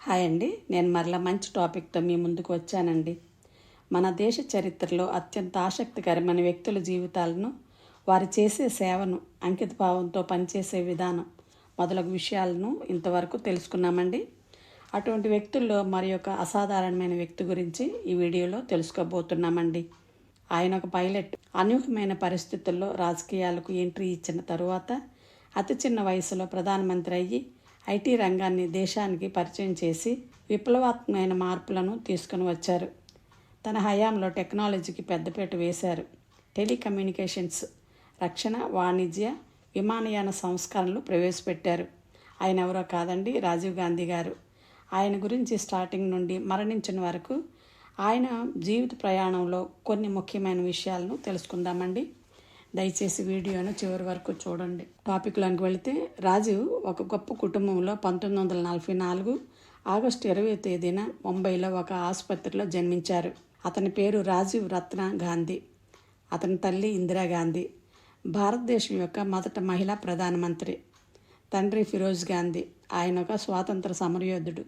Hi అండి, నేను మరలా మంచి టాపిక్తో మీ ముందుకు వచ్చానండి. మన దేశ చరిత్రలో అత్యంత ఆసక్తికరమైన వ్యక్తుల జీవితాలను, వారు చేసే సేవను, అంకితభావంతో పనిచేసే విధానం మొదలగు విషయాలను ఇంతవరకు తెలుసుకున్నామండి. అటువంటి వ్యక్తుల్లో మరి ఒక అసాధారణమైన వ్యక్తి గురించి ఈ వీడియోలో తెలుసుకోబోతున్నామండి. ఆయన ఒక పైలట్. అనూహ్యమైన పరిస్థితుల్లో రాజకీయాలకు ఎంట్రీ ఇచ్చిన తరువాత అతి చిన్న వయసులో ప్రధానమంత్రి అయ్యి ఐటీ రంగాన్ని దేశానికి పరిచయం చేసి విప్లవాత్మకమైన మార్పులను తీసుకుని వచ్చారు. తన హయాంలో టెక్నాలజీకి పెద్దపీట వేశారు. టెలికమ్యూనికేషన్స్, రక్షణ, వాణిజ్య, విమానయాన సంస్కరణలు ప్రవేశపెట్టారు. ఆయన ఎవరో కాదండి, రాజీవ్ గాంధీ గారు. ఆయన గురించి స్టార్టింగ్ నుండి మరణించిన వరకు ఆయన జీవిత ప్రయాణంలో కొన్ని ముఖ్యమైన విషయాలను తెలుసుకుందామండి. దయచేసి వీడియోను చివరి వరకు చూడండి. టాపిక్లోకి వెళితే, రాజీవ్ ఒక గొప్ప కుటుంబంలో 1944 ఆగస్టు 20వ తేదీన ముంబైలో ఒక ఆసుపత్రిలో జన్మించారు. అతని పేరు రాజీవ్ రత్న గాంధీ. అతని తల్లి ఇందిరాగాంధీ, భారతదేశం యొక్క మొదటి మహిళా ప్రధానమంత్రి. తండ్రి ఫిరోజ్ గాంధీ, ఆయన ఒక స్వాతంత్ర సమరయోధుడు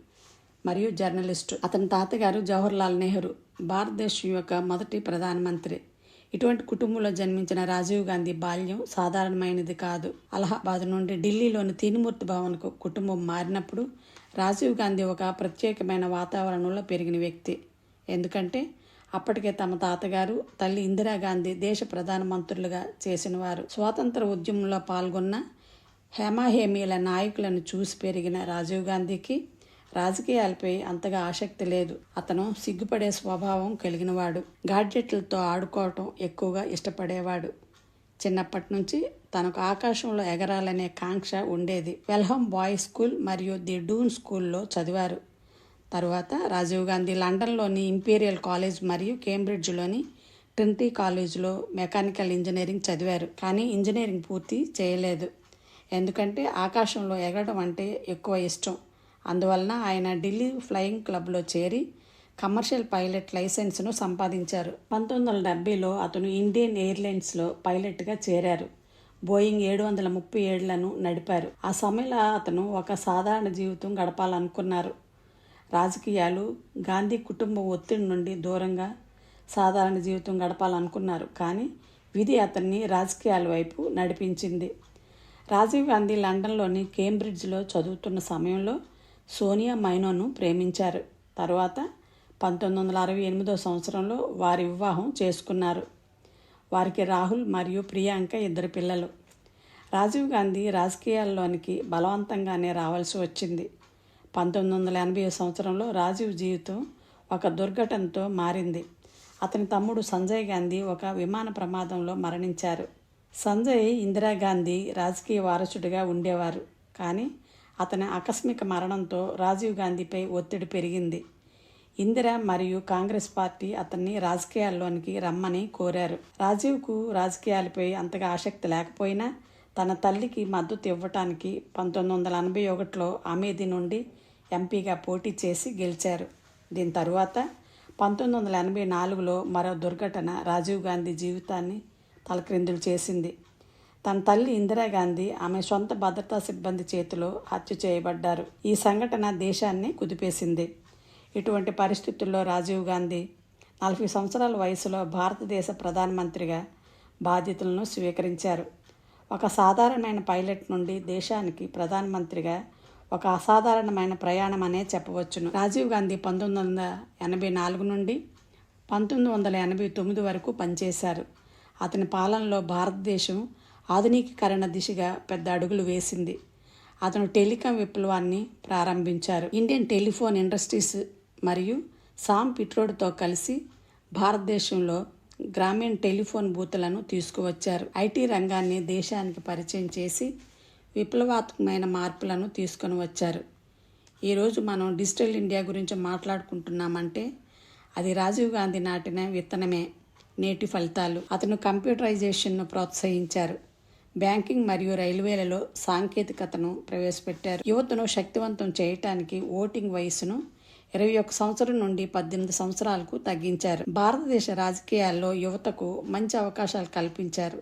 మరియు జర్నలిస్టు. అతని తాతగారు జవహర్లాల్ నెహ్రూ, భారతదేశం యొక్క మొదటి ప్రధానమంత్రి. ఇటువంటి కుటుంబంలో జన్మించిన రాజీవ్ గాంధీ బాల్యం సాధారణమైనది కాదు. అలహాబాద్ నుండి ఢిల్లీలోని తీన్మూర్తి భవన్కు కుటుంబం మారినప్పుడు రాజీవ్ గాంధీ ఒక ప్రత్యేకమైన వాతావరణంలో పెరిగిన వ్యక్తి. ఎందుకంటే అప్పటికే తమ తాతగారు, తల్లి ఇందిరాగాంధీ దేశ ప్రధానమంత్రులుగా చేసినవారు. స్వాతంత్ర ఉద్యమంలో పాల్గొన్న హేమాహేమీల నాయకులను చూసి పెరిగిన రాజీవ్ గాంధీకి రాజకీయాలపై అంతగా ఆసక్తి లేదు. అతను సిగ్గుపడే స్వభావం కలిగినవాడు. గాడ్జెట్లతో ఆడుకోవటం ఎక్కువగా ఇష్టపడేవాడు. చిన్నప్పటి నుంచి తనకు ఆకాశంలో ఎగరాలనే కాంక్ష ఉండేది. వెల్హమ్ బాయ్స్ స్కూల్ మరియు ది డూన్ స్కూల్లో చదివారు. తరువాత రాజీవ్ గాంధీ లండన్లోని ఇంపీరియల్ కాలేజ్ మరియు కేంబ్రిడ్జ్లోని ట్రినిటీ కాలేజ్లో మెకానికల్ ఇంజనీరింగ్ చదివారు. కానీ ఇంజనీరింగ్ పూర్తి చేయలేదు. ఎందుకంటే ఆకాశంలో ఎగరడం అంటే ఎక్కువ ఇష్టం. అందువలన ఆయన ఢిల్లీ ఫ్లయింగ్ క్లబ్లో చేరి కమర్షియల్ పైలట్ లైసెన్స్ను సంపాదించారు. 1970లో అతను ఇండియన్ ఎయిర్లైన్స్లో పైలట్గా చేరారు. బోయింగ్ 737లను నడిపారు. ఆ సమయంలో అతను ఒక సాధారణ జీవితం గడపాలనుకున్నారు. రాజకీయాలు, గాంధీ కుటుంబ ఒత్తిడి నుండి దూరంగా సాధారణ జీవితం గడపాలనుకున్నారు. కానీ విధి అతన్ని రాజకీయాల వైపు నడిపించింది. రాజీవ్ గాంధీ లండన్లోని కేంబ్రిడ్జ్లో చదువుతున్న సమయంలో సోనియా మైనోను ప్రేమించారు. తర్వాత 1968వ సంవత్సరంలో వారి వివాహం చేసుకున్నారు. వారికి రాహుల్ మరియు ప్రియాంక 2 పిల్లలు. రాజీవ్ గాంధీ రాజకీయాల్లోనికి బలవంతంగానే రావాల్సి వచ్చింది. 1980వ సంవత్సరంలో రాజీవ్ జీవితం ఒక దుర్ఘటనతో మారింది. అతని తమ్ముడు సంజయ్ గాంధీ ఒక విమాన ప్రమాదంలో మరణించారు. సంజయ్ ఇందిరాగాంధీ రాజకీయ వారసుడిగా ఉండేవారు. కానీ అతని ఆకస్మిక మరణంతో రాజీవ్ గాంధీపై ఒత్తిడి పెరిగింది. ఇందిర మరియు కాంగ్రెస్ పార్టీ అతన్ని రాజకీయాల్లోనికి రమ్మని కోరారు. రాజీవ్కు రాజకీయాలపై అంతగా ఆసక్తి లేకపోయినా తన తల్లికి మద్దతు ఇవ్వటానికి 1981లో అమేథీ నుండి ఎంపీగా పోటీ చేసి గెలిచారు. దీని తరువాత 1984లో మరో దుర్ఘటన రాజీవ్ గాంధీ జీవితాన్ని తలక్రిందులు చేసింది. తన తల్లి ఇందిరాగాంధీ ఆమె సొంత భద్రతా సిబ్బంది చేతిలో హత్య చేయబడ్డారు. ఈ సంఘటన దేశాన్ని కుదిపేసింది. ఇటువంటి పరిస్థితుల్లో రాజీవ్ గాంధీ 40 సంవత్సరాల వయసులో భారతదేశ ప్రధానమంత్రిగా బాధ్యతలను స్వీకరించారు. ఒక సాధారణమైన పైలట్ నుండి దేశానికి ప్రధానమంత్రిగా ఒక అసాధారణమైన ప్రయాణం అనే చెప్పవచ్చును. రాజీవ్ గాంధీ 1984 నుండి 1989 వరకు పనిచేశారు. అతని పాలనలో భారతదేశం ఆధునికీకరణ దిశగా పెద్ద అడుగులు వేసింది. అతను టెలికాం విప్లవాన్ని ప్రారంభించారు. ఇండియన్ టెలిఫోన్ ఇండస్ట్రీస్ మరియు సామ్ పిట్రోడ్తో కలిసి భారతదేశంలో గ్రామీణ టెలిఫోన్ బూతులను తీసుకువచ్చారు. ఐటీ రంగాన్ని దేశానికి పరిచయం చేసి విప్లవాత్మకమైన మార్పులను తీసుకొని వచ్చారు. ఈరోజు మనం డిజిటల్ ఇండియా గురించి మాట్లాడుకుంటున్నామంటే అది రాజీవ్ గాంధీ నాటిన విత్తనమే. నేటి ఫలితాలు. అతను కంప్యూటరైజేషన్ను ప్రోత్సహించారు. బ్యాంకింగ్ మరియు రైల్వేలలో సాంకేతికతను ప్రవేశపెట్టారు. యువతను శక్తివంతం చేయటానికి ఓటింగ్ వయసును 21 సంవత్సరం నుండి 18 సంవత్సరాలకు తగ్గించారు. భారతదేశ రాజకీయాల్లో యువతకు మంచి అవకాశాలు కల్పించారు.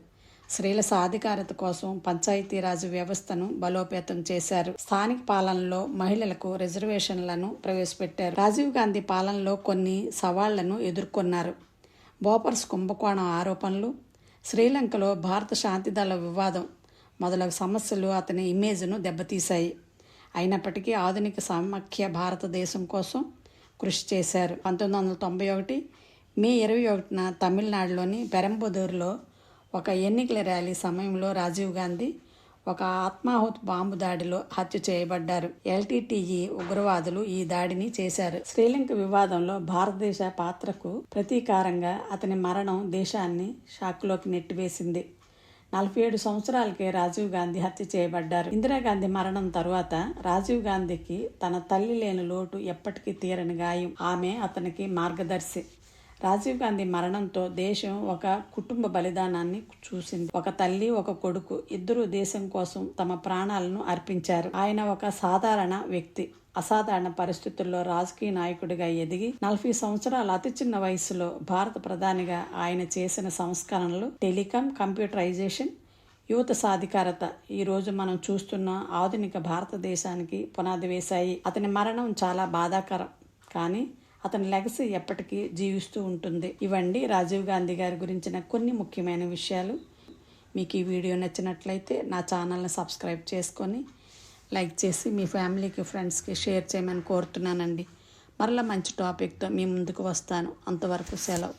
స్త్రీల సాధికారత కోసం పంచాయతీరాజ్ వ్యవస్థను బలోపేతం చేశారు. స్థానిక పాలనలో మహిళలకు రిజర్వేషన్లను ప్రవేశపెట్టారు. రాజీవ్ గాంధీ పాలనలో కొన్ని సవాళ్లను ఎదుర్కొన్నారు. బోఫర్స్ కుంభకోణం ఆరోపణలు, శ్రీలంకలో భారత శాంతిదళ వివాదం మొదలగు సమస్యలు అతని ఇమేజ్ను దెబ్బతీశాయి. అయినప్పటికీ ఆధునిక సమాఖ్య భారతదేశం కోసం కృషి చేశారు. 1991 మే 21న తమిళనాడులోని పెరంబదూరులో ఒక ఎన్నికల ర్యాలీ సమయంలో రాజీవ్ గాంధీ ఒక ఆత్మాహుతి బాంబు దాడిలో హత్య చేయబడ్డారు. ఎల్టీటీఈ ఉగ్రవాదులు ఈ దాడిని చేశారు. శ్రీలంక వివాదంలో భారతదేశ పాత్రకు ప్రతీకారంగా అతని మరణం దేశాన్ని షాక్లోకి నెట్టివేసింది. 47 సంవత్సరాలకే రాజీవ్ గాంధీ హత్య చేయబడ్డారు. ఇందిరాగాంధీ మరణం తరువాత రాజీవ్ గాంధీకి తన తల్లి లేని లోటు ఎప్పటికీ తీరని గాయం. ఆమె అతనికి మార్గదర్శి. రాజీవ్ గాంధీ మరణంతో దేశం ఒక కుటుంబ బలిదానాన్ని చూసింది. ఒక తల్లి, ఒక కొడుకు ఇద్దరు దేశం కోసం తమ ప్రాణాలను అర్పించారు. ఆయన ఒక సాధారణ వ్యక్తి. అసాధారణ పరిస్థితుల్లో రాజకీయ నాయకుడిగా ఎదిగి 40 సంవత్సరాల అతి చిన్న వయసులో భారత ప్రధానిగా ఆయన చేసిన సంస్కరణలు టెలికాం, కంప్యూటరైజేషన్, యువత సాధికారత ఈరోజు మనం చూస్తున్న ఆధునిక భారతదేశానికి పునాది వేశాయి. అతని మరణం చాలా బాధాకరం, కానీ అతని లెగసీ ఎప్పటికీ జీవిస్తూ ఉంటుంది. ఇవండి రాజీవ్ గాంధీ గారి గురించిన కొన్ని ముఖ్యమైన విషయాలు. మీకు ఈ వీడియో నచ్చినట్లయితే నా ఛానల్ని సబ్స్క్రైబ్ చేసుకొని లైక్ చేసి మీ ఫ్యామిలీకి, ఫ్రెండ్స్కి షేర్ చేయమని కోరుతున్నానండి. మరలా మంచి టాపిక్తో మీ ముందుకు వస్తాను. అంతవరకు సెలవు.